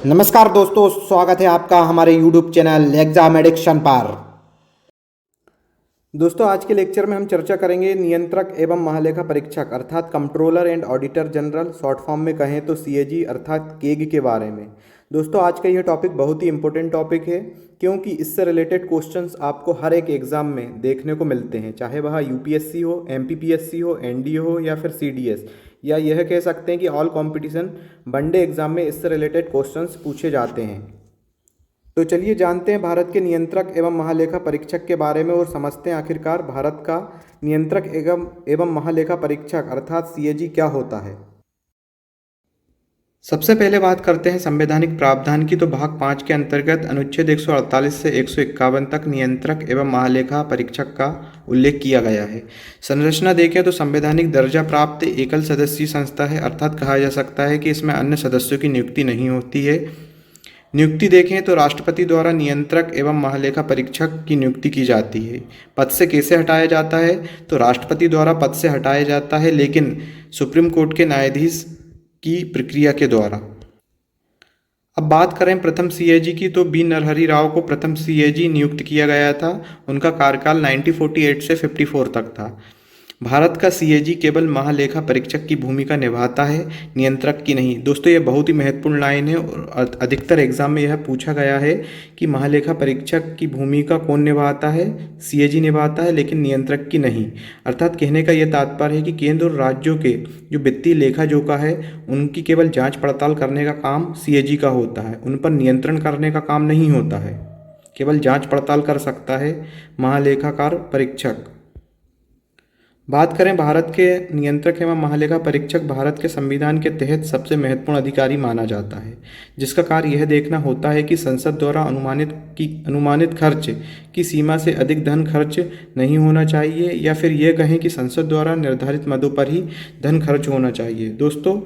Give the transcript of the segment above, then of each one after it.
नमस्कार दोस्तों, स्वागत है आपका हमारे YouTube चैनल एग्जाम एडिक्शन पर। दोस्तों, आज के लेक्चर में हम चर्चा करेंगे नियंत्रक एवं महालेखा परीक्षक अर्थात controller and auditor general, short form में कहें तो सीएजी अर्थात केग के बारे में। दोस्तों, आज का यह टॉपिक बहुत ही इंपॉर्टेंट टॉपिक है क्योंकि इससे रिलेटेड क्वेश्चंस आपको हर एक एग्जाम में देखने को मिलते हैं, चाहे वह यूपीएससी हो, एमपीपीएससी हो, एनडीए हो या फिर सीडीएस, या यह कह सकते हैं कि ऑल कंपटीशन वनडे एग्जाम में इससे रिलेटेड क्वेश्चंस पूछे जाते हैं। तो चलिए जानते हैं भारत के नियंत्रक एवं महालेखा परीक्षक के बारे में और समझते हैं आखिरकार भारत का नियंत्रक एवं महालेखा परीक्षक अर्थात सीएजी क्या होता है। सबसे पहले बात करते हैं संवैधानिक प्रावधान की। तो भाग 5 के अंतर्गत अनुच्छेद 148 से 151 तक नियंत्रक एवं महालेखा परीक्षक का उल्लेख किया गया है। संरचना देखें तो संवैधानिक दर्जा प्राप्त एकल सदस्यीय संस्था है, अर्थात कहा जा सकता है कि इसमें अन्य सदस्यों की नियुक्ति नहीं होती है। नियुक्ति देखें तो राष्ट्रपति द्वारा नियंत्रक एवं महालेखा परीक्षक की नियुक्ति की जाती है। पद से कैसे हटाया जाता है? तो राष्ट्रपति द्वारा पद से हटाया जाता है, लेकिन सुप्रीम कोर्ट के न्यायाधीश की प्रक्रिया के द्वारा। अब बात करें प्रथम सीएजी की, तो बी नरहरि राव को प्रथम सीएजी नियुक्त किया गया था। उनका कार्यकाल 1948 से 54 तक था। भारत का सीएजी केवल महालेखा परीक्षक की भूमिका निभाता है, नियंत्रक की नहीं। दोस्तों, ये बहुत ही महत्वपूर्ण लाइन है और अधिकतर एग्जाम में यह पूछा गया है कि महालेखा परीक्षक की भूमिका कौन निभाता है? सीएजी निभाता है, लेकिन नियंत्रक की नहीं। अर्थात कहने का यह तात्पर्य है कि केंद्र और राज्यों के जो वित्तीय लेखा जोखा है उनकी केवल जाँच पड़ताल करने का काम सीएजी का होता है, उन पर नियंत्रण करने का काम नहीं होता है। केवल जाँच पड़ताल कर सकता है महालेखाकार परीक्षक। बात करें भारत के नियंत्रक एवं महालेखा परीक्षक भारत के संविधान के तहत सबसे महत्वपूर्ण अधिकारी माना जाता है, जिसका कार्य यह देखना होता है कि संसद द्वारा अनुमानित खर्च की सीमा से अधिक धन खर्च नहीं होना चाहिए, या फिर यह कहें कि संसद द्वारा निर्धारित मदों पर ही धन खर्च होना चाहिए। दोस्तों,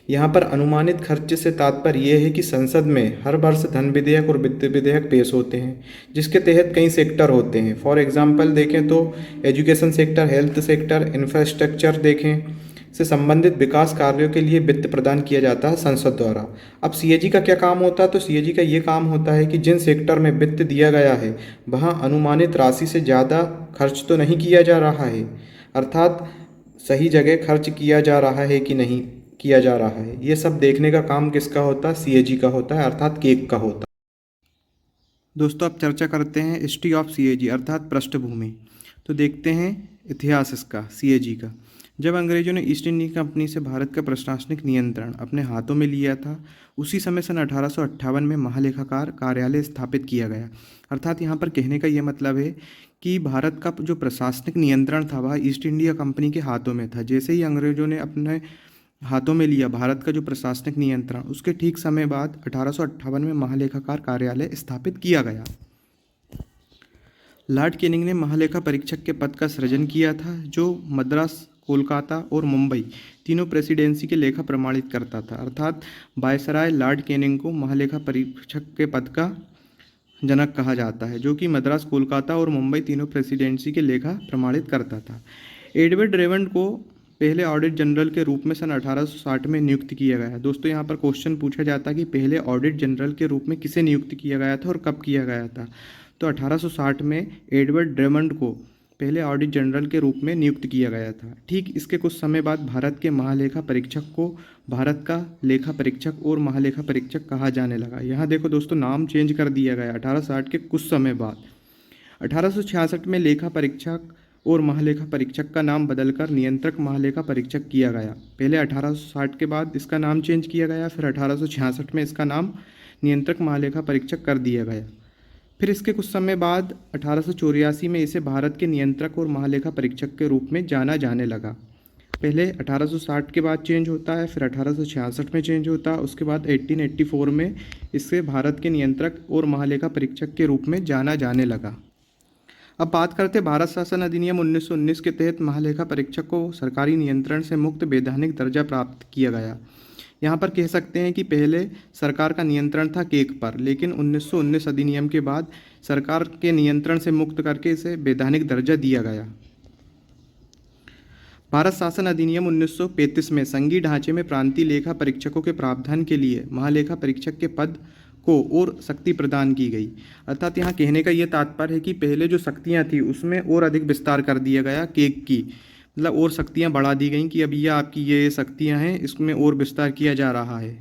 यहाँ पर अनुमानित खर्च से तात्पर्य यह है कि संसद में हर वर्ष धन विधेयक और वित्त विधेयक पेश होते हैं, जिसके तहत कई सेक्टर होते हैं। फॉर एग्जांपल देखें तो education sector, health sector, infrastructure देखें से संबंधित विकास कार्यों के लिए वित्त प्रदान किया जाता है संसद द्वारा। अब सीएजी का क्या काम होता है? तो सीएजी का ये काम होता है कि जिन सेक्टर में वित्त दिया गया है वहाँ अनुमानित राशि से ज़्यादा खर्च तो नहीं किया जा रहा है, अर्थात सही जगह खर्च किया जा रहा है कि नहीं किया जा रहा है। ये सब देखने का काम किसका होता है? सीएजी का होता है, अर्थात केग का होता है। दोस्तों, अब चर्चा करते हैं हिस्ट्री ऑफ सीएजी अर्थात पृष्ठभूमि। तो देखते हैं इतिहास इसका सीएजी का। जब अंग्रेजों ने ईस्ट इंडिया कंपनी से भारत का प्रशासनिक नियंत्रण अपने हाथों में लिया था, उसी समय सन 1858 में महालेखाकार कार्यालय स्थापित किया गया। अर्थात यहाँ पर कहने का ये मतलब है कि भारत का जो प्रशासनिक नियंत्रण था वह ईस्ट इंडिया कंपनी के हाथों में था। जैसे ही अंग्रेजों ने अपने हाथों में लिया भारत का जो प्रशासनिक नियंत्रण, उसके ठीक समय बाद 1858 में महालेखाकार कार्यालय स्थापित किया गया। लॉर्ड कैनिंग ने महालेखा परीक्षक के पद का सृजन किया था, जो मद्रास, कोलकाता और मुंबई तीनों प्रेसिडेंसी के लेखा प्रमाणित करता था। अर्थात वायसराय लॉर्ड कैनिंग को महालेखा परीक्षक के पद का जनक कहा जाता है, जो कि मद्रास, कोलकाता और मुंबई तीनों प्रेसिडेंसी के लेखा प्रमाणित करता था। एडवर्ड ड्रेमंड को पहले ऑडिट जनरल के रूप में सन 1860 में नियुक्त किया गया। दोस्तों, यहाँ पर क्वेश्चन पूछा जाता है कि पहले ऑडिट जनरल के रूप में किसे नियुक्त किया गया था और कब किया गया था? तो 1860 में एडवर्ड ड्रेमंड को पहले ऑडिट जनरल के रूप में नियुक्त किया गया था। ठीक इसके कुछ समय बाद भारत के महालेखा परीक्षक को भारत का लेखा परीक्षक और महालेखा परीक्षक कहा जाने लगा। यहाँ देखो दोस्तों, नाम चेंज कर दिया गया 1860 के कुछ समय बाद। 1866 में लेखा परीक्षक और महालेखा परीक्षक का नाम बदलकर नियंत्रक महालेखा परीक्षक किया गया। पहले 1860 के बाद इसका नाम चेंज किया गया, फिर 1866 में इसका नाम नियंत्रक महालेखा परीक्षक कर दिया गया। फिर इसके कुछ समय बाद 1884 में इसे भारत के नियंत्रक और महालेखा परीक्षक के रूप में जाना जाने लगा। पहले 1860 के बाद चेंज होता है, फिर 1866 में चेंज होता है, उसके बाद 1884 में इसे भारत के नियंत्रक और महालेखा परीक्षक के रूप में जाना जाने लगा। अब बात करते हैं भारत शासन अधिनियम 1919 के तहत महालेखा परीक्षक को सरकारी नियंत्रण से मुक्त वैधानिक दर्जा प्राप्त किया गया। यहाँ पर कह सकते हैं कि पहले सरकार का नियंत्रण था केग पर, लेकिन 1919 अधिनियम के बाद सरकार के नियंत्रण से मुक्त करके इसे वैधानिक दर्जा दिया गया। भारत शासन अधिनियम 1935 में संघीय ढांचे में प्रांतीय लेखा परीक्षकों के प्रावधान के लिए महालेखा परीक्षक के पद को और शक्ति प्रदान की गई। अर्थात यहाँ कहने का ये तात्पर्य है कि पहले जो शक्तियाँ थी उसमें और अधिक विस्तार कर दिया गया केक की, मतलब और शक्तियाँ बढ़ा दी गई कि अब यह आपकी ये शक्तियाँ हैं, इसमें और विस्तार किया जा रहा है।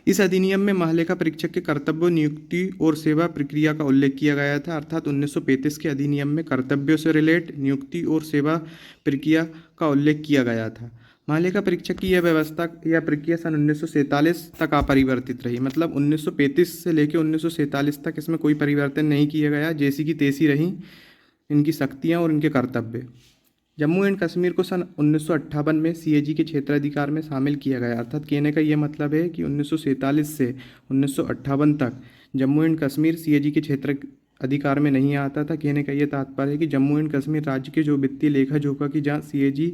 इस अधिनियम में महालेखा परीक्षक के कर्तव्यों, नियुक्ति और सेवा प्रक्रिया का उल्लेख किया गया था। अर्थात 1935 के अधिनियम में कर्तव्यों से रिलेट, नियुक्ति और सेवा प्रक्रिया का उल्लेख किया गया था। महालेखा परीक्षक की यह व्यवस्था या प्रक्रिया सन 1947 तक अपरिवर्तित रही। मतलब 1935 से लेकर 1947 तक इसमें कोई परिवर्तन नहीं किया गया, जैसी की तैसी रही इनकी शक्तियाँ और इनके कर्तव्य। जम्मू एंड कश्मीर को सन 1958 में सीएजी के क्षेत्राधिकार में शामिल किया गया। अर्थात कहने का ये मतलब है कि 1947 से 1958 तक जम्मू एंड कश्मीर सीएजी के क्षेत्र अधिकार में नहीं आता था। कहने का ये तात्पर्य है कि जम्मू एंड कश्मीर राज्य के जो वित्तीय लेखा जोखा की जांच सीएजी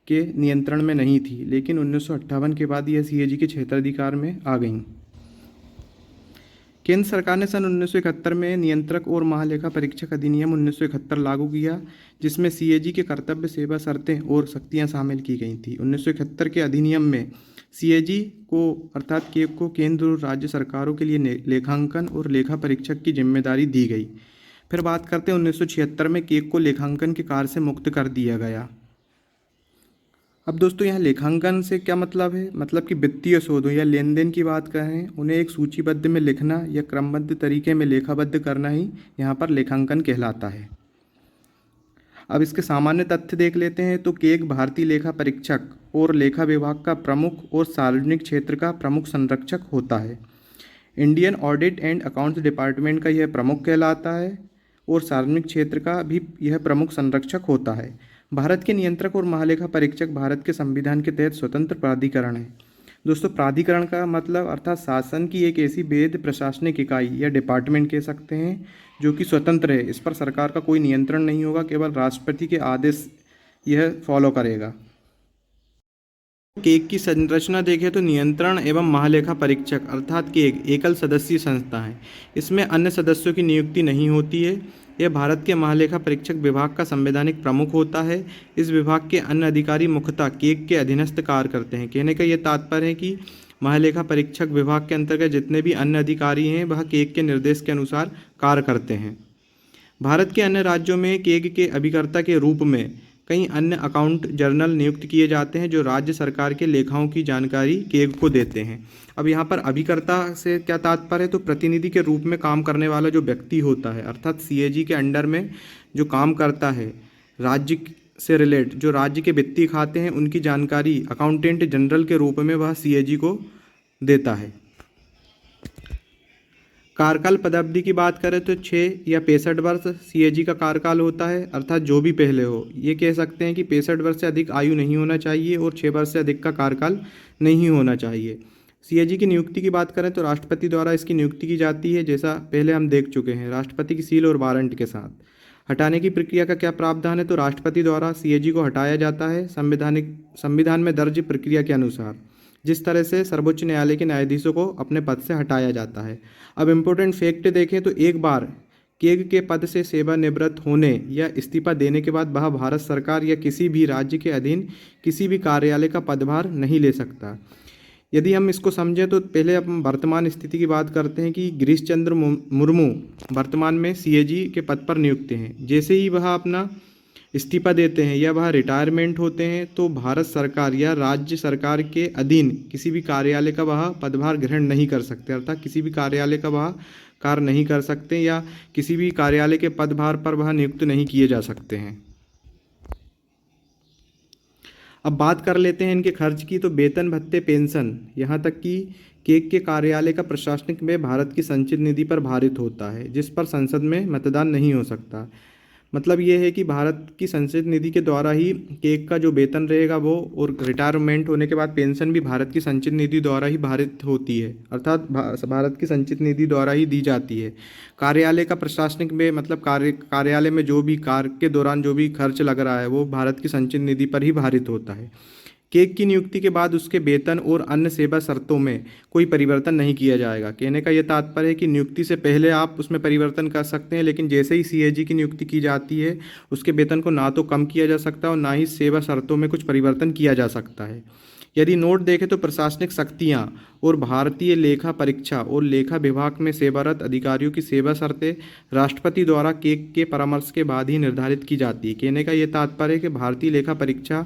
के नियंत्रण में नहीं थी, लेकिन 1958 के बाद यह सीएजी के क्षेत्राधिकार में आ गई। केंद्र सरकार ने सन 1971 में नियंत्रक और महालेखा परीक्षक अधिनियम 1971 लागू किया, जिसमें सीएजी के कर्तव्य, सेवा, शर्तें और शक्तियां शामिल की गई थी। 1971 के अधिनियम में सीएजी को अर्थात केक को केंद्र और राज्य सरकारों के लिए लेखांकन और लेखा परीक्षक की जिम्मेदारी दी गई। फिर बात करते हैं 1976 में केक को लेखांकन के कार्य से मुक्त कर दिया गया। अब दोस्तों यहाँ लेखांकन से क्या मतलब है? मतलब कि वित्तीय शोधों या लेन देन की बात करें, उन्हें एक सूचीबद्ध में लिखना या क्रमबद्ध तरीके में लेखाबद्ध करना ही यहाँ पर लेखांकन कहलाता है। अब इसके सामान्य तथ्य देख लेते हैं। तो केक भारतीय लेखा परीक्षक और लेखा विभाग का प्रमुख और सार्वजनिक क्षेत्र का प्रमुख संरक्षक होता है। Indian audit and accounts department का यह प्रमुख कहलाता है और सार्वजनिक क्षेत्र का भी यह प्रमुख संरक्षक होता है। भारत के नियंत्रक और महालेखा परीक्षक भारत के संविधान के तहत स्वतंत्र प्राधिकरण है। दोस्तों प्राधिकरण का मतलब अर्थात शासन की एक ऐसी वैध प्रशासनिक इकाई या डिपार्टमेंट कह सकते हैं जो कि स्वतंत्र है। इस पर सरकार का कोई नियंत्रण नहीं होगा, केवल राष्ट्रपति के आदेश यह फॉलो करेगा। केक की संरचना देखें तो नियंत्रण एवं महालेखा परीक्षक अर्थात केक एकल सदस्यीय संस्था है। इसमें अन्य सदस्यों की नियुक्ति नहीं होती है। यह भारत के महालेखा परीक्षक विभाग का संवैधानिक प्रमुख होता है। इस विभाग के अन्य अधिकारी मुख्यतः केक के अधीनस्थ कार्य करते हैं। कहने का यह तात्पर्य है कि महालेखा परीक्षक विभाग के अंतर्गत जितने भी अन्य अधिकारी हैं वह केक के निर्देश के अनुसार कार्य करते हैं। भारत के अन्य राज्यों में केक के अभिकर्ता के रूप में कई अन्य अकाउंट जनरल नियुक्त किए जाते हैं जो राज्य सरकार के लेखाओं की जानकारी केग को देते हैं। अब यहाँ पर अभिकर्ता से क्या तात्पर्य है? तो प्रतिनिधि के रूप में काम करने वाला जो व्यक्ति होता है, अर्थात सीएजी के अंडर में जो काम करता है, राज्य से रिलेट जो राज्य के वित्तीय खाते हैं उनकी जानकारी अकाउंटेंट जनरल के रूप में वह सीएजी को देता है। कार्यकाल पदावधि की बात करें तो 6 या 65 वर्ष सीएजी का कार्यकाल होता है। अर्थात जो भी पहले हो, ये कह सकते हैं कि 65 वर्ष से अधिक आयु नहीं होना चाहिए और 6 वर्ष से अधिक का कार्यकाल नहीं होना चाहिए। सीएजी की नियुक्ति की बात करें तो राष्ट्रपति द्वारा इसकी नियुक्ति की जाती है, जैसा पहले हम देख चुके हैं, राष्ट्रपति की सील और वारंट के साथ। हटाने की प्रक्रिया का क्या प्रावधान है? तो राष्ट्रपति द्वारा सीएजी को हटाया जाता है संविधान में दर्ज प्रक्रिया के अनुसार, जिस तरह से सर्वोच्च न्यायालय के न्यायाधीशों को अपने पद से हटाया जाता है। अब इम्पोर्टेंट फैक्ट देखें तो एक बार केग के पद से सेवानिवृत्त होने या इस्तीफा देने के बाद वह भारत सरकार या किसी भी राज्य के अधीन किसी भी कार्यालय का पदभार नहीं ले सकता। यदि हम इसको समझें तो पहले हम वर्तमान स्थिति की बात करते हैं कि गिरीश चंद्र मुर्मू वर्तमान में सीएजी के पद पर नियुक्त हैं। जैसे ही वह अपना इस्तीफा देते हैं या वह रिटायरमेंट होते हैं तो भारत सरकार या राज्य सरकार के अधीन किसी भी कार्यालय का वह पदभार ग्रहण नहीं कर सकते, अर्थात किसी भी कार्यालय का वह कार्य नहीं कर सकते या किसी भी कार्यालय के पदभार पर वह नियुक्त नहीं किए जा सकते हैं। अब बात कर लेते हैं इनके खर्च की। तो वेतन, भत्ते, पेंशन, यहाँ तक कि केक के कार्यालय का प्रशासनिक व्यय भारत की संचित निधि पर भारित होता है, जिस पर संसद में मतदान नहीं हो सकता। मतलब ये है कि भारत की संचित निधि के द्वारा ही केक का जो वेतन रहेगा वो, और रिटायरमेंट होने के बाद पेंशन भी भारत की संचित निधि द्वारा ही भारित होती है, अर्थात भारत की संचित निधि द्वारा ही दी जाती है। कार्यालय का प्रशासनिक में मतलब कार्यालय में जो भी कार्य के दौरान जो भी खर्च लग रहा है वो भारत की संचित निधि पर ही भारित होता है। केक की नियुक्ति के बाद उसके वेतन और अन्य सेवा शर्तों में कोई परिवर्तन नहीं किया जाएगा। कहने का ये तात्पर्य है कि नियुक्ति से पहले आप उसमें परिवर्तन कर सकते हैं, लेकिन जैसे ही सीएजी की नियुक्ति की जाती है उसके वेतन को ना तो कम किया जा सकता और ना ही सेवा शर्तों में कुछ परिवर्तन किया जा सकता है। यदि नोट देखें तो प्रशासनिक शक्तियां और भारतीय लेखा परीक्षा और लेखा विभाग में सेवारत अधिकारियों की सेवा शर्तें राष्ट्रपति द्वारा केक के परामर्श के बाद ही निर्धारित की जाती है। कहने का ये तात्पर्य है कि भारतीय लेखा परीक्षा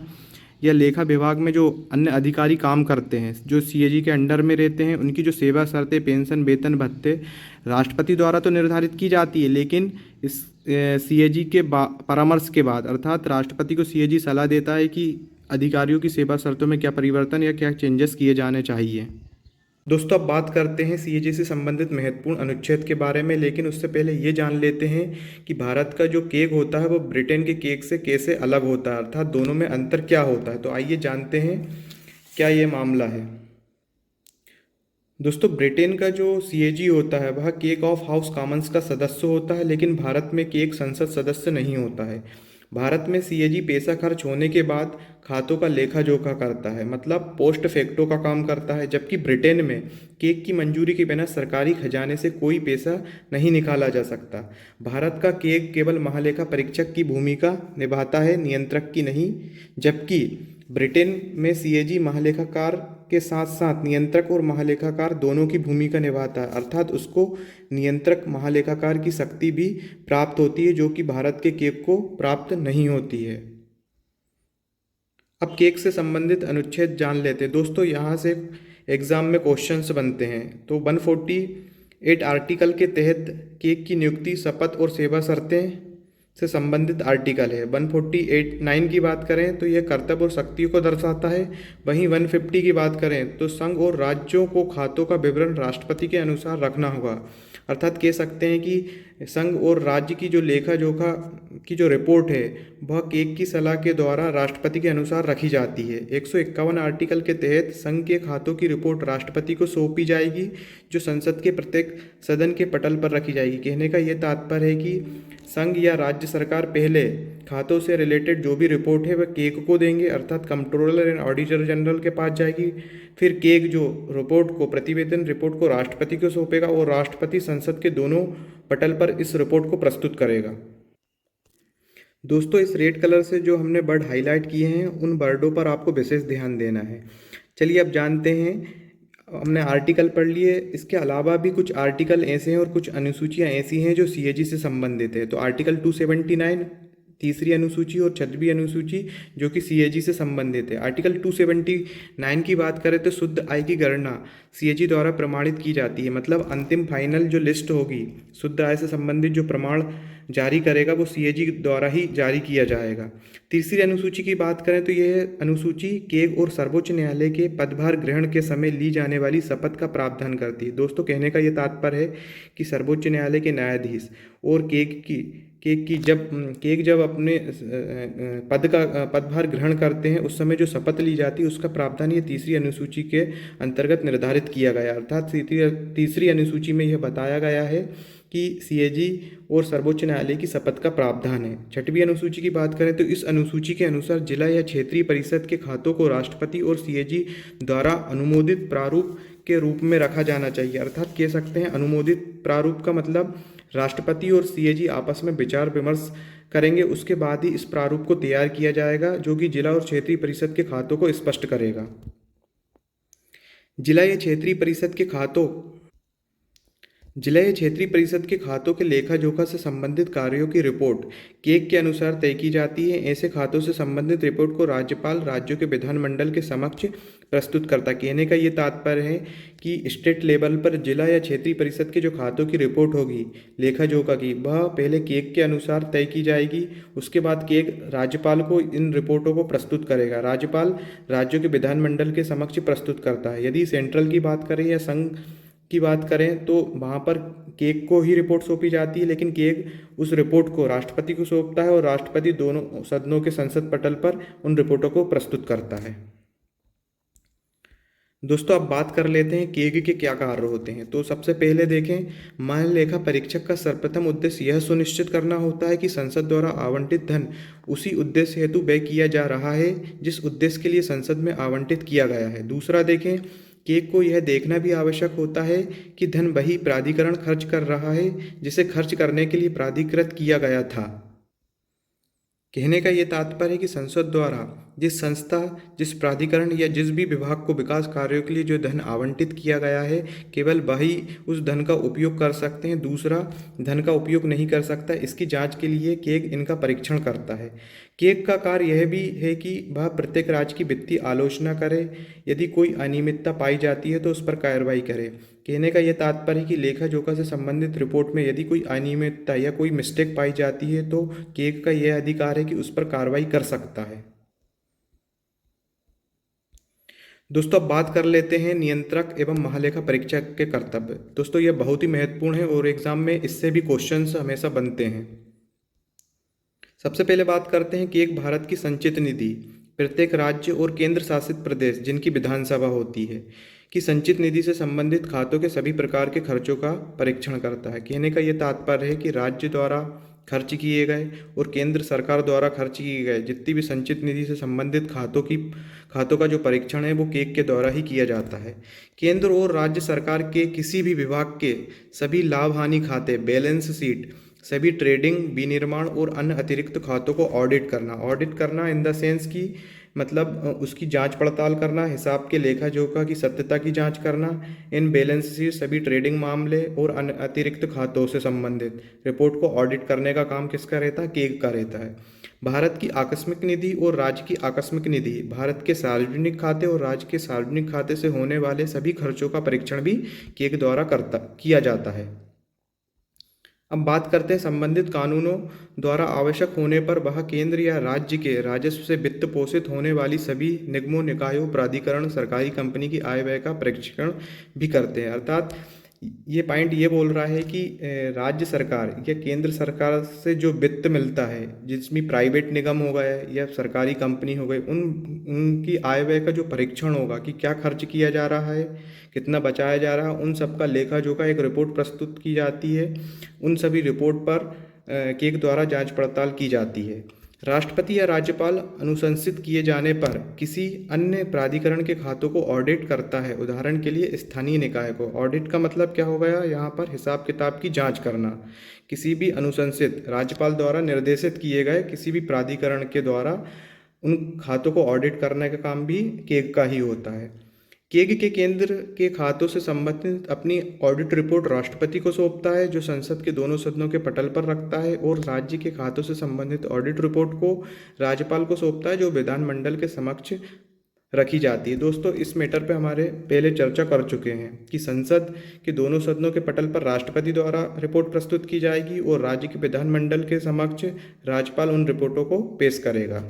या लेखा विभाग में जो अन्य अधिकारी काम करते हैं, जो सीएजी के अंडर में रहते हैं, उनकी जो सेवा शर्तें, पेंशन, वेतन, भत्ते राष्ट्रपति द्वारा तो निर्धारित की जाती है, लेकिन इस सीएजी के परामर्श के बाद, अर्थात राष्ट्रपति को सीएजी सलाह देता है कि अधिकारियों की सेवा शर्तों में क्या परिवर्तन या क्या चेंजेस किए जाने चाहिए। दोस्तों अब बात करते हैं सीएजी से संबंधित महत्वपूर्ण अनुच्छेद के बारे में, लेकिन उससे पहले ये जान लेते हैं कि भारत का जो केक होता है वो ब्रिटेन के केक से कैसे अलग होता है, अर्थात दोनों में अंतर क्या होता है। तो आइए जानते हैं क्या ये मामला है। दोस्तों ब्रिटेन का जो सीएजी होता है वह केक ऑफ हाउस कॉमन्स का सदस्य होता है, लेकिन भारत में केक संसद सदस्य नहीं होता है। भारत में सीएजी पैसा खर्च होने के बाद खातों का लेखा जोखा करता है, मतलब पोस्ट फैक्टो का काम करता है, जबकि ब्रिटेन में केक की मंजूरी के बिना सरकारी खजाने से कोई पैसा नहीं निकाला जा सकता। भारत का केक केवल महालेखा परीक्षक की भूमिका निभाता है, नियंत्रक की नहीं, जबकि ब्रिटेन में सीएजी महालेखाकार के साथ साथ नियंत्रक और महालेखाकार दोनों की भूमिका निभाता है, अर्थात उसको नियंत्रक महालेखाकार की शक्ति भी प्राप्त होती है, जो कि भारत के केक को प्राप्त नहीं होती है। अब केक से संबंधित अनुच्छेद जान लेते हैं। दोस्तों यहाँ से एग्जाम में क्वेश्चंस बनते हैं, तो 148 आर्टिकल के तहत केक की नियुक्ति, शपथ और सेवा शर्तें से संबंधित आर्टिकल है। 148(9) की बात करें तो यह कर्तव्य और शक्तियों को दर्शाता है। वहीं 150 की बात करें तो संघ और राज्यों को खातों का विवरण राष्ट्रपति के अनुसार रखना होगा, अर्थात कह सकते हैं कि संघ और राज्य की जो लेखा जोखा की जो रिपोर्ट है वह केक की सलाह के द्वारा राष्ट्रपति के अनुसार रखी जाती है। 151 आर्टिकल के तहत संघ के खातों की रिपोर्ट राष्ट्रपति को सौंपी जाएगी, जो संसद के प्रत्येक सदन के पटल पर रखी जाएगी। कहने का यह तात्पर्य है कि संघ या राज्य सरकार पहले खातों से रिलेटेड जो भी रिपोर्ट है वह केक को देंगे, अर्थात कंट्रोलर एंड ऑडिटर जनरल के पास जाएगी। फिर केक जो रिपोर्ट को, प्रतिवेदन रिपोर्ट को राष्ट्रपति को सौंपेगा और राष्ट्रपति संसद के दोनों पटल पर इस रिपोर्ट को प्रस्तुत करेगा। दोस्तों इस रेड कलर से जो हमने वर्ड हाईलाइट किए हैं उन वर्डों पर आपको विशेष ध्यान देना है। चलिए अब जानते हैं, हमने आर्टिकल पढ़ लिए, इसके अलावा भी कुछ आर्टिकल ऐसे हैं और कुछ अनुसूचियां ऐसी हैं जो सीएजी से संबंधित है। तो आर्टिकल 279 तीसरी अनुसूची और 6वीं अनुसूची जो कि सीएजी से संबंधित है। आर्टिकल 279 की बात करें तो शुद्ध आय की गणना सीएजी द्वारा प्रमाणित की जाती है, मतलब अंतिम फाइनल जो लिस्ट होगी शुद्ध आय से संबंधित जो प्रमाण जारी करेगा वो सीएजी द्वारा ही जारी किया जाएगा। तीसरी अनुसूची की बात करें तो यह अनुसूची केग और सर्वोच्च न्यायालय के पदभार ग्रहण के समय ली जाने वाली शपथ का प्रावधान करती है। दोस्तों कहने का यह तात्पर्य है कि सर्वोच्च न्यायालय के न्यायाधीश और केग जब अपने पदभार ग्रहण करते हैं उस समय जो शपथ ली जाती है उसका प्रावधान ये तीसरी अनुसूची के अंतर्गत निर्धारित किया गया। अर्थात तीसरी अनुसूची में यह बताया गया है कि सीएजी और सर्वोच्च न्यायालय की शपथ का प्रावधान है। 6वीं अनुसूची की बात करें तो इस अनुसूची के अनुसार जिला या क्षेत्रीय परिषद के खातों को राष्ट्रपति और सीएजी द्वारा अनुमोदित प्रारूप के रूप में रखा जाना चाहिए। अर्थात कह सकते हैं अनुमोदित प्रारूप का मतलब राष्ट्रपति और सीएजी आपस में विचार विमर्श करेंगे, उसके बाद ही इस प्रारूप को तैयार किया जाएगा जो कि जिला और क्षेत्रीय परिषद के खातों को स्पष्ट करेगा। जिला या क्षेत्रीय परिषद के खातों के लेखा जोखा से संबंधित कार्यों की रिपोर्ट केग के अनुसार तय की जाती है। ऐसे खातों से संबंधित रिपोर्ट को राज्यपाल राज्यों के विधानमंडल के समक्ष प्रस्तुत करता है। कहने का ये तात्पर्य है कि स्टेट लेवल पर जिला या क्षेत्रीय परिषद के जो खातों की रिपोर्ट होगी लेखा जोखा की, वह पहले केग के अनुसार तय की जाएगी। उसके बाद केग राज्यपाल को इन रिपोर्टों को प्रस्तुत करेगा। राज्यपाल राज्यों के विधानमंडल के समक्ष प्रस्तुत करता है। यदि सेंट्रल की बात करें या संघ की बात करें तो वहाँ पर केग को ही रिपोर्ट सौंपी जाती है, लेकिन केग उस रिपोर्ट को राष्ट्रपति को सौंपता है और राष्ट्रपति दोनों सदनों के संसद पटल पर उन रिपोर्टों को प्रस्तुत करता है। दोस्तों अब बात कर लेते हैं केग के क्या कार्य होते हैं। तो सबसे पहले देखें, महालेखा परीक्षक का सर्वप्रथम उद्देश्य यह सुनिश्चित करना होता है कि संसद द्वारा आवंटित धन उसी उद्देश्य हेतु व्यय किया जा रहा है जिस उद्देश्य के लिए संसद में आवंटित किया गया है। दूसरा देखें, केग को यह देखना भी आवश्यक होता है कि धन वही प्राधिकरण खर्च कर रहा है जिसे खर्च करने के लिए प्राधिकृत किया गया था। कहने का ये तात्पर्य है कि संसद द्वारा जिस संस्था, जिस प्राधिकरण या जिस भी विभाग को विकास कार्यों के लिए जो धन आवंटित किया गया है, केवल वही उस धन का उपयोग कर सकते हैं, दूसरा धन का उपयोग नहीं कर सकता। इसकी जांच के लिए केग इनका परीक्षण करता है। केग का कार्य यह भी है कि वह प्रत्येक राज्य की वित्तीय आलोचना करे, यदि कोई अनियमितता पाई जाती है तो उस पर कार्रवाई करे। कहने का यह तात्पर्य है कि लेखा जोखा से संबंधित रिपोर्ट में यदि कोई अनियमितता या कोई मिस्टेक पाई जाती है तो केग का यह अधिकार है कि उस पर कार्रवाई कर सकता है। दोस्तों अब बात कर लेते हैं नियंत्रक एवं महालेखा परीक्षक के कर्तव्य। दोस्तों यह बहुत ही महत्वपूर्ण है और एग्जाम में इससे भी क्वेश्चंस हमेशा बनते हैं। सबसे पहले बात करते हैं कि एक भारत की संचित निधि प्रत्येक राज्य और केंद्र शासित प्रदेश जिनकी विधानसभा होती है कि संचित निधि से संबंधित खातों के सभी प्रकार के खर्चों का परीक्षण करता है। कहने का यह तात्पर्य है कि राज्य द्वारा खर्च किए गए और केंद्र सरकार द्वारा खर्च किए गए जितनी भी संचित निधि से संबंधित खातों का जो परीक्षण है वो केग के द्वारा ही किया जाता है। केंद्र और राज्य सरकार के किसी भी विभाग के सभी लाभ हानि खाते, बैलेंस शीट, सभी ट्रेडिंग, विनिर्माण और अन्य अतिरिक्त खातों को ऑडिट करना इन द सेंस की मतलब उसकी जांच पड़ताल करना, हिसाब के लेखा जोखा की सत्यता की जांच करना, इन बैलेंस शीट, सभी ट्रेडिंग मामले और अन्य अतिरिक्त खातों से संबंधित रिपोर्ट को ऑडिट करने का काम किसका रहता है? केग का रहता है। भारत की आकस्मिक निधि और राज्य की आकस्मिक निधि, भारत के सार्वजनिक खाते और राज्य के सार्वजनिक खाते से होने वाले सभी खर्चों का परीक्षण भी केग द्वारा किया जाता है। अब बात करते हैं संबंधित कानूनों द्वारा आवश्यक होने पर वह केंद्र या राज्य के राजस्व से वित्त पोषित होने वाली सभी निगमों, निकायों, प्राधिकरण, सरकारी कंपनी की आय व्यय का परीक्षण भी करते हैं। अर्थात ये पॉइंट ये बोल रहा है कि राज्य सरकार या केंद्र सरकार से जो वित्त मिलता है, जिसमें प्राइवेट निगम हो गए या सरकारी कंपनी हो गई, उनकी आय व्यय का जो परीक्षण होगा कि क्या खर्च किया जा रहा है, कितना बचाया जा रहा है, उन सब का लेखा जोखा एक रिपोर्ट प्रस्तुत की जाती है। उन सभी रिपोर्ट पर केग द्वारा जांच पड़ताल की जाती है। राष्ट्रपति या राज्यपाल अनुशंसित किए जाने पर किसी अन्य प्राधिकरण के खातों को ऑडिट करता है। उदाहरण के लिए स्थानीय निकाय को। ऑडिट का मतलब क्या हो गया? यहाँ पर हिसाब किताब की जांच करना। किसी भी अनुशंसित राज्यपाल द्वारा निर्देशित किए गए किसी भी प्राधिकरण के द्वारा उन खातों को ऑडिट करने का काम भी केग का ही होता है। केग के केंद्र के खातों से संबंधित अपनी ऑडिट रिपोर्ट राष्ट्रपति को सौंपता है, जो संसद के दोनों सदनों के पटल पर रखता है, और राज्य के खातों से संबंधित ऑडिट रिपोर्ट को राज्यपाल को सौंपता है, जो विधानमंडल के समक्ष रखी जाती है। दोस्तों इस मैटर पे हमारे पहले चर्चा कर चुके हैं कि संसद के दोनों सदनों के पटल पर राष्ट्रपति द्वारा रिपोर्ट प्रस्तुत की जाएगी और राज्य के विधानमंडल के समक्ष राज्यपाल उन रिपोर्टों को पेश करेगा।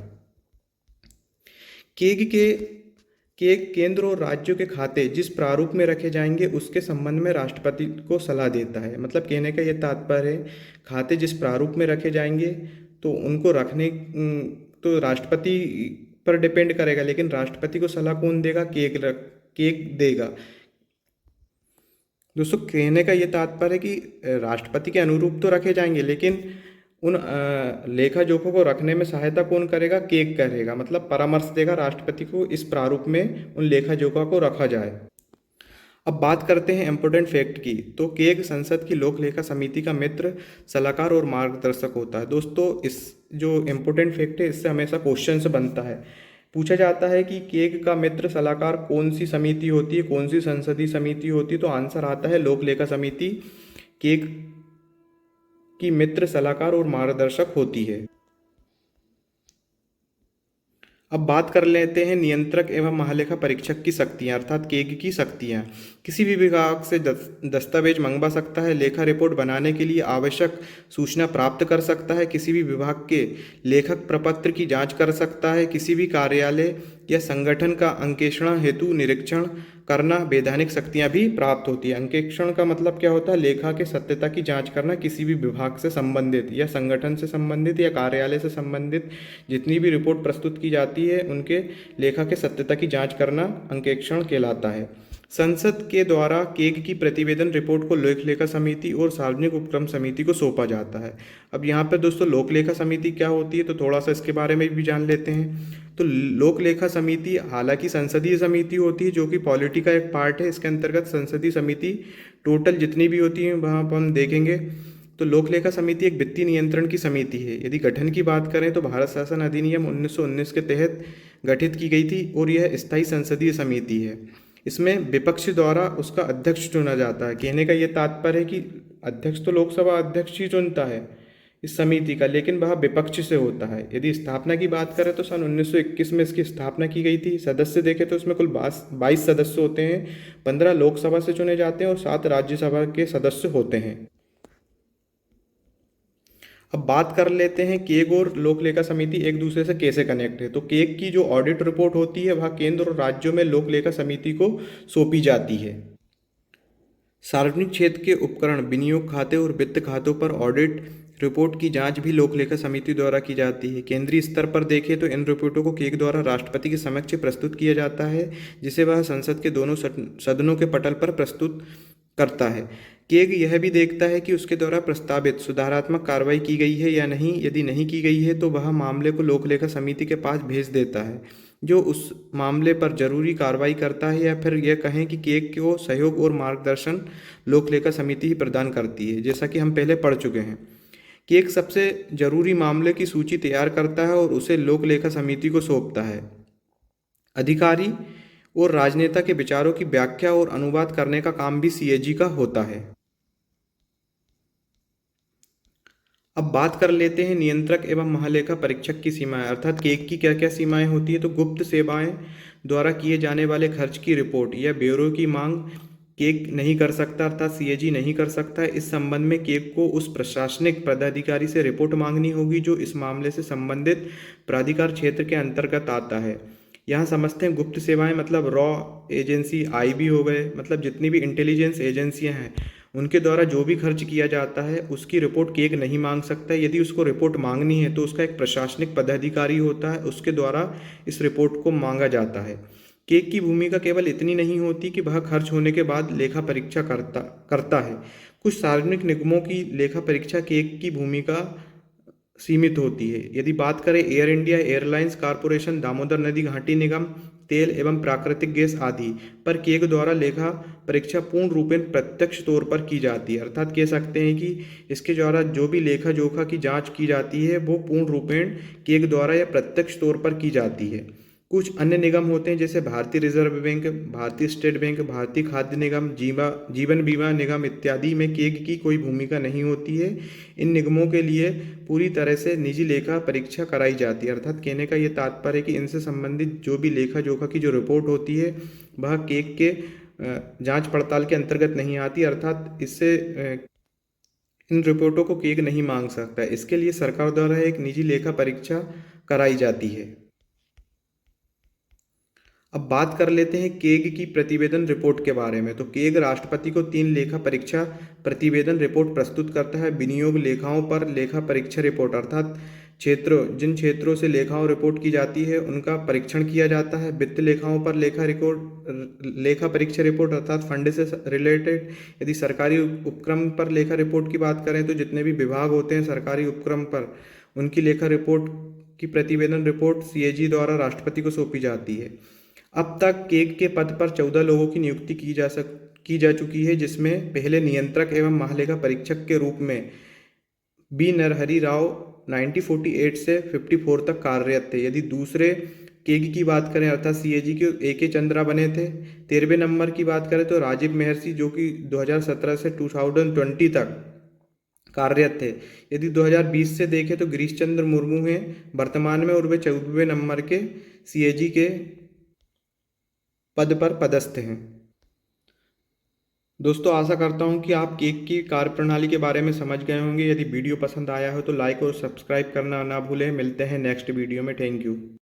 केंद्र और राज्यों के खाते जिस प्रारूप में रखे जाएंगे उसके संबंध में राष्ट्रपति को सलाह देता है। मतलब कहने का यह तात्पर्य है, खाते जिस प्रारूप में रखे जाएंगे तो उनको रखने तो राष्ट्रपति पर डिपेंड करेगा, लेकिन राष्ट्रपति को सलाह कौन देगा? केग देगा। दोस्तों कहने का यह तात्पर्य है कि राष्ट्रपति के अनुरूप तो रखे जाएंगे, लेकिन उन लेखा जोखों को रखने में सहायता कौन करेगा? केग करेगा। मतलब परामर्श देगा राष्ट्रपति को इस प्रारूप में उन लेखा जोखा को रखा जाए। अब बात करते हैं इम्पोर्टेंट फैक्ट की। तो केग संसद की लोक लेखा समिति का मित्र, सलाहकार और मार्गदर्शक होता है। दोस्तों इस जो इम्पोर्टेंट फैक्ट है इससे हमेशा क्वेश्चन से बनता है। पूछा जाता है कि केग का मित्र सलाहकार कौन सी समिति होती है, कौन सी संसदीय समिति होती है? तो आंसर आता है लोक लेखा समिति केग की मित्र, सलाहकार और मार्गदर्शक होती है। अब बात कर लेते हैं नियंत्रक एवं महालेखा परीक्षक की शक्तियां, अर्थात केग की शक्तियां। किसी भी विभाग से दस्तावेज मंगवा सकता है, लेखा रिपोर्ट बनाने के लिए आवश्यक सूचना प्राप्त कर सकता है, किसी भी विभाग के लेखक प्रपत्र की जांच कर सकता है, किसी भी कार्यालय या संगठन का अंकेक्षण हेतु निरीक्षण करना वैधानिक शक्तियां भी प्राप्त होती है। अंकेक्षण का मतलब क्या होता है? लेखा के सत्यता की जांच करना, किसी भी विभाग से संबंधित या संगठन से संबंधित या कार्यालय से संबंधित जितनी भी रिपोर्ट प्रस्तुत की जाती है उनके लेखा के सत्यता की जांच करना अंकेक्षण कहलाता है। संसद के द्वारा केग की प्रतिवेदन रिपोर्ट को लोक लेखा समिति और सार्वजनिक उपक्रम समिति को सौंपा जाता है। अब यहाँ पर दोस्तों लोक लेखा समिति क्या होती है तो थोड़ा सा इसके बारे में भी जान लेते हैं। तो लोक लेखा समिति हालांकि संसदीय समिति होती है जो कि पॉलिटी का एक पार्ट है। इसके अंतर्गत संसदीय समिति टोटल जितनी भी होती है वहाँ पर हम देखेंगे तो लोक लेखा समिति एक वित्तीय नियंत्रण की समिति है। यदि गठन की बात करें तो भारत शासन अधिनियम 1919 के तहत गठित की गई थी और यह स्थायी संसदीय समिति है। इसमें विपक्ष द्वारा उसका अध्यक्ष चुना जाता है। कहने का यह तात्पर्य है कि अध्यक्ष तो लोकसभा अध्यक्ष ही चुनता है इस समिति का, लेकिन वह विपक्ष से होता है। यदि स्थापना की बात करें तो सन 1921 में इसकी स्थापना की गई थी। सदस्य देखें तो इसमें कुल 22 सदस्य होते हैं। 15 लोकसभा से चुने जाते हैं और 7 राज्यसभा के सदस्य होते हैं। अब बात कर लेते हैं केग और लोक लेखा समिति एक दूसरे से कैसे कनेक्ट है। तो केग की जो ऑडिट रिपोर्ट होती है वह केंद्र और राज्यों में लोक लेखा समिति को सौंपी जाती है। सार्वजनिक क्षेत्र के उपकरण, विनियोग खाते और वित्त खातों पर ऑडिट रिपोर्ट की जांच भी लोक लेखा समिति द्वारा की जाती है। केंद्रीय स्तर पर देखें तो इन रिपोर्टों को केग द्वारा राष्ट्रपति के समक्ष प्रस्तुत किया जाता है, जिसे वह संसद के दोनों सदनों के पटल पर प्रस्तुत करता है। केग यह भी देखता है कि उसके द्वारा प्रस्तावित सुधारात्मक कार्रवाई की गई है या नहीं। यदि नहीं की गई है तो वह मामले को लोक लेखा समिति के पास भेज देता है, जो उस मामले पर जरूरी कार्रवाई करता है, या फिर यह कहें कि केग को सहयोग और मार्गदर्शन लोक लेखा समिति ही प्रदान करती है, जैसा कि हम पहले पढ़ चुके हैं। केग सबसे जरूरी मामले की सूची तैयार करता है और उसे लोक लेखा समिति को सौंपता है। अधिकारी और राजनेता के विचारों की व्याख्या और अनुवाद करने का काम भी सीएजी का होता है। अब बात कर लेते हैं नियंत्रक एवं महालेखा परीक्षक की सीमाएं, अर्थात केग की क्या क्या सीमाएं होती है। तो गुप्त सेवाएं द्वारा किए जाने वाले खर्च की रिपोर्ट या ब्यूरो की मांग केग नहीं कर सकता, अर्थात सीएजी नहीं कर सकता है। इस संबंध में केग को उस प्रशासनिक पदाधिकारी से रिपोर्ट मांगनी होगी जो इस मामले से संबंधित प्राधिकार क्षेत्र के अंतर्गत आता है। यहाँ समझते हैं गुप्त सेवाएं मतलब रॉ एजेंसी, आईबी हो गए, मतलब जितनी भी इंटेलिजेंस एजेंसियां हैं उनके द्वारा जो भी खर्च किया जाता है उसकी रिपोर्ट केग नहीं मांग सकता है। यदि उसको रिपोर्ट मांगनी है तो उसका एक प्रशासनिक पदाधिकारी होता है, उसके द्वारा इस रिपोर्ट को मांगा जाता है। केग की भूमिका केवल इतनी नहीं होती कि वह खर्च होने के बाद लेखा परीक्षा करता है। कुछ सार्वजनिक निगमों की लेखा परीक्षा केग की भूमिका सीमित होती है। यदि बात करें air India, airlines corporation, Damodar नदी घाटी निगम, तेल एवं प्राकृतिक गैस आदि पर केग द्वारा लेखा परीक्षा पूर्ण रूपेण प्रत्यक्ष तौर पर की जाती है, अर्थात कह सकते हैं कि इसके द्वारा जो भी लेखा जोखा की जांच की जाती है वो पूर्ण रूपेण केग द्वारा या प्रत्यक्ष तौर पर की जाती है। कुछ अन्य निगम होते हैं जैसे भारतीय रिजर्व बैंक, भारतीय स्टेट बैंक, भारतीय खाद्य निगम, जीवन बीमा निगम इत्यादि में केग की कोई भूमिका नहीं होती है। इन निगमों के लिए पूरी तरह से निजी लेखा परीक्षा कराई जाती है, अर्थात कहने का ये तात्पर्य है कि इनसे संबंधित जो भी लेखा जोखा की जो रिपोर्ट होती है वह केग के जांच पड़ताल के अंतर्गत नहीं आती, अर्थात इससे इन रिपोर्टों को केग नहीं मांग सकता। इसके लिए सरकार द्वारा एक निजी लेखा परीक्षा कराई जाती है। अब बात कर लेते हैं केग की प्रतिवेदन रिपोर्ट के बारे में। तो केग राष्ट्रपति को 3 लेखा परीक्षा प्रतिवेदन रिपोर्ट प्रस्तुत करता है। विनियोग लेखाओं पर लेखा परीक्षा रिपोर्ट, अर्थात जिन क्षेत्रों से लेखाओं रिपोर्ट की जाती है उनका परीक्षण किया जाता है। वित्त लेखाओं पर लेखा परीक्षा रिपोर्ट, अर्थात फंड से रिलेटेड। यदि सरकारी उपक्रम पर लेखा रिपोर्ट की बात करें तो जितने भी विभाग होते हैं सरकारी उपक्रम पर उनकी लेखा रिपोर्ट की प्रतिवेदन रिपोर्ट सीएजी द्वारा राष्ट्रपति को सौंपी जाती है। अब तक केग के पद पर 14 लोगों की नियुक्ति की जा चुकी है, जिसमें पहले नियंत्रक एवं महालेखा परीक्षक के रूप में बी नरहरि राव 1948 से 54 तक कार्यरत थे। यदि दूसरे केग की बात करें अर्थात सीएजी के AK चंद्रा बने थे। 13वें नंबर की बात करें तो राजीव महर्षि जो कि 2017 से 2020 तक कार्यरत थे। यदि 2020 से देखें तो गिरीश चंद्र मुर्मू हैं वर्तमान में और वे 14वें नंबर के सीएजी के पद पर पदस्थ हैं। दोस्तों आशा करता हूं कि आप केग की कार्यप्रणाली के बारे में समझ गए होंगे। यदि वीडियो पसंद आया हो तो लाइक और सब्सक्राइब करना ना भूलें। मिलते हैं नेक्स्ट वीडियो में। Thank you.